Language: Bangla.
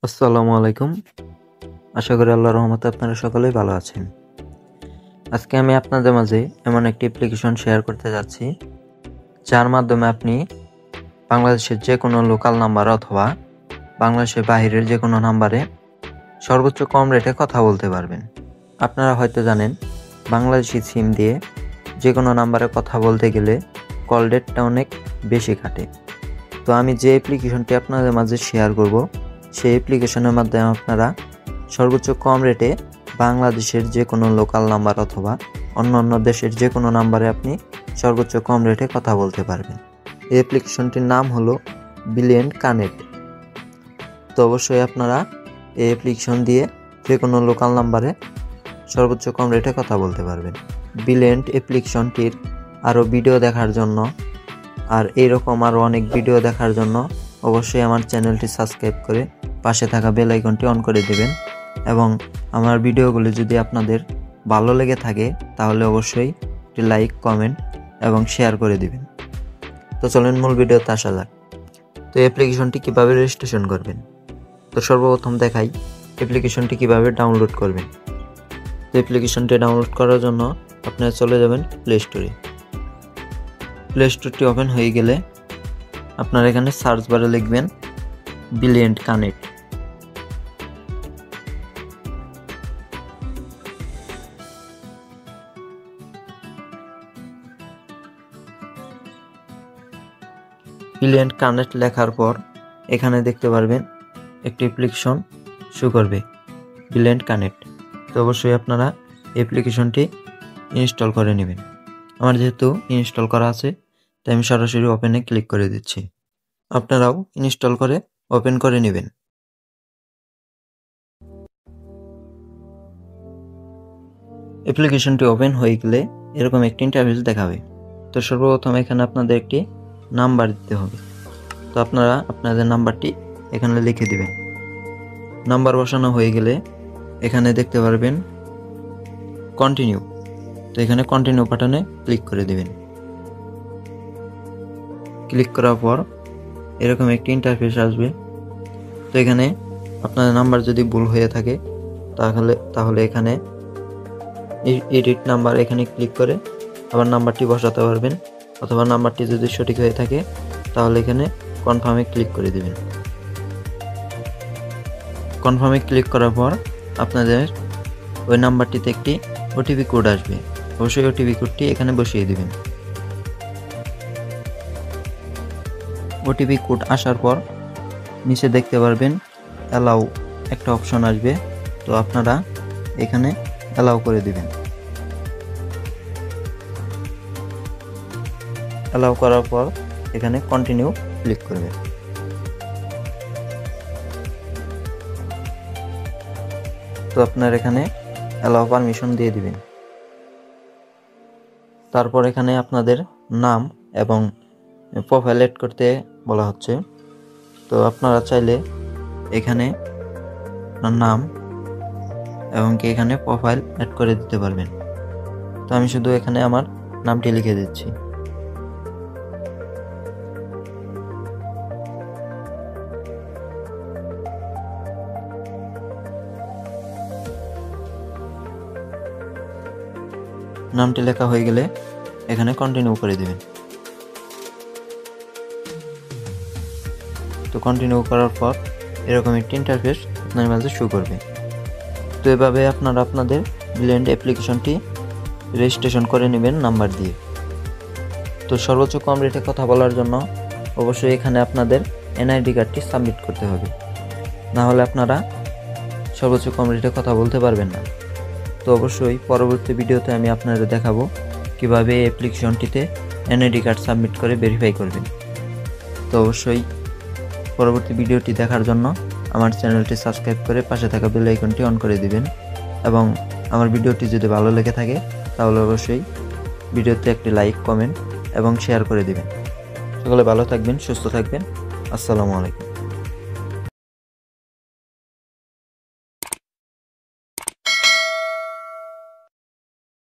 আসসালামু আলাইকুম। আশা করি আল্লাহর রহমতে আপনারা সকলেই ভালো আছেন। আজকে আমি আপনাদের মাঝে এমন একটি অ্যাপ্লিকেশন শেয়ার করতে যাচ্ছি, যার মাধ্যমে আপনি বাংলাদেশের যে কোনো লোকাল নাম্বার অথবা বাংলাদেশের বাহিরের যে কোনো নাম্বারে সর্বোচ্চ কম রেটে কথা বলতে পারবেন। আপনারা হয়তো জানেন, বাংলাদেশি সিম দিয়ে যে কোনো নাম্বারে কথা বলতে গেলে কল রেটটা অনেক বেশি কাটে। তো আমি যে অ্যাপ্লিকেশনটি আপনাদের মাঝে শেয়ার করব, সেই অ্যাপ্লিকেশনের মাধ্যমে আপনারা সর্বোচ্চ কম রেটে বাংলাদেশের যে কোনো লোকাল নাম্বার অথবা অন্য দেশের যে কোনো নাম্বারে আপনি সর্বোচ্চ কম রেটে কথা বলতে পারবেন। এই অ্যাপ্লিকেশনটির নাম হলো ব্রিলিয়েন্ট কানেক্ট। তো অবশ্যই আপনারা এই অ্যাপ্লিকেশন দিয়ে যে কোনো লোকাল নাম্বারে সর্বোচ্চ কম রেটে কথা বলতে পারবেন। ব্রিলিয়েন্ট অ্যাপ্লিকেশনটির আরও ভিডিও দেখার জন্য আর এইরকম আরও অনেক ভিডিও দেখার জন্য অবশ্যই আমার চ্যানেলটি সাবস্ক্রাইব করে পাশে থাকা বেল আইকনটি অন করে দেবেন, এবং আমার ভিডিওগুলি যদি আপনাদের ভালো লেগে থাকে তাহলে অবশ্যই একটি লাইক, কমেন্ট এবং শেয়ার করে দিবেন। তো চলেন মূল ভিডিওতে আসা যাক। তো অ্যাপ্লিকেশনটি কীভাবে রেজিস্ট্রেশন করবেন, তো সর্বপ্রথম দেখাই অ্যাপ্লিকেশনটি কীভাবে ডাউনলোড করবেন। তো অ্যাপ্লিকেশনটি ডাউনলোড করার জন্য আপনারা চলে যাবেন প্লে স্টোরে। প্লে স্টোরটি ওপেন হয়ে গেলে আপনারা এখানে সার্চ বারে লিখবেন ব্রিলিয়েন্ট কানেক্ট। ব্রিলিয়েন্ট কানেক্ট লেখার পর এখানে দেখতে পারবেন একটি অ্যাপ্লিকেশন শো করবে, ব্রিলিয়েন্ট কানেক্ট। তো অবশ্যই আপনারা অ্যাপ্লিকেশনটি ইনস্টল করে নেবেন। আমার যেহেতু ইনস্টল করা আছে তাই আমি সরাসরি ওপেনে ক্লিক করে দিচ্ছি। আপনারাও ইনস্টল করে ওপেন করে নেবেন। অ্যাপ্লিকেশনটি ওপেন হয়ে গেলে এরকম একটি ইন্টারফেস দেখাবে। তো সর্বপ্রথম এখানে আপনাদের একটি নাম্বার দিতে হবে। তো আপনারা আপনাদের নাম্বারটি এখানে লিখে দিবেন। নাম্বার বসানো হয়ে গেলে এখানে দেখতে পারবেন কন্টিনিউ। তো এখানে কন্টিনিউ বাটনে ক্লিক করে দিবেন। ক্লিক করার পর এরকম একটি ইন্টারফেস আসবে। তো এখানে আপনার নাম্বার যদি ভুল হয়ে থাকে তাহলে এখানে এডিট নাম্বার এখানে ক্লিক করে আবার নাম্বারটি বসাতে পারবেন, অথবা নাম্বারটি যদি সঠিক হয়ে থাকে তাহলে এখানে কনফার্মে ক্লিক করে দিবেন। কনফার্মে ক্লিক করার পর আপনাদের ওই নাম্বারটিতে একটি ওটিপি কোড আসবে। অবশ্যই ওটিপি কোডটি এখানে বসিয়ে দিবেন। ওটিপি কোড আসার পর নিচে দেখতে পারবেন অ্যালাউ একটা অপশন আসবে। তো আপনারা এখানে অ্যালাউ করে দিবেন। অ্যালাউ করার পর এখানে কন্টিনিউ ক্লিক করবেন। তো আপনার এখানে অ্যালাউ পারমিশন দিয়ে দিবেন। তারপর এখানে আপনাদের নাম এবং প্রোফাইল এড করতে বলা হচ্ছে। তো আপনারা চাইলে এখানে নাম এবং কি এখানে প্রোফাইল অ্যাড করে দিতে পারবেন। তো আমি শুধু এখানে আমার নামটি লিখে দিচ্ছি। নামটি লেখা হয়ে গেলে এখানে কন্টিনিউ করে দিবেন। তো কন্টিনিউ করার পর এরকম একটি ইন্টারফেস আপনার মাঝে শো করবে। তো এভাবে আপনারা আপনাদের ব্রিলিয়েন্ট অ্যাপ্লিকেশনটি রেজিস্ট্রেশন করে নেবেন নাম্বার দিয়ে। তো সর্বোচ্চ কম রেটে কথা বলার জন্য অবশ্যই এখানে আপনাদের এনআইডি কার্ডটি সাবমিট করতে হবে, না হলে আপনারা সর্বোচ্চ কম রেটে কথা বলতে পারবেন না। তো অবশ্যই পরবর্তী ভিডিওতে আমি আপনাদের দেখাবো কিভাবে এই অ্যাপ্লিকেশনটিতে এনআইডি কার্ড সাবমিট করে ভেরিফাই করবেন। তো অবশ্যই পরবর্তী ভিডিওটি দেখার জন্য আমার চ্যানেলটি সাবস্ক্রাইব করে পাশে থাকা বেল আইকনটি অন করে দিবেন, এবং আমার ভিডিওটি যদি ভালো লেগে থাকে তাহলে অবশ্যই ভিডিওতে একটি লাইক, কমেন্ট এবং শেয়ার করে দিবেন। সকলে ভালো থাকবেন, সুস্থ থাকবেন। আসসালামু আলাইকুম।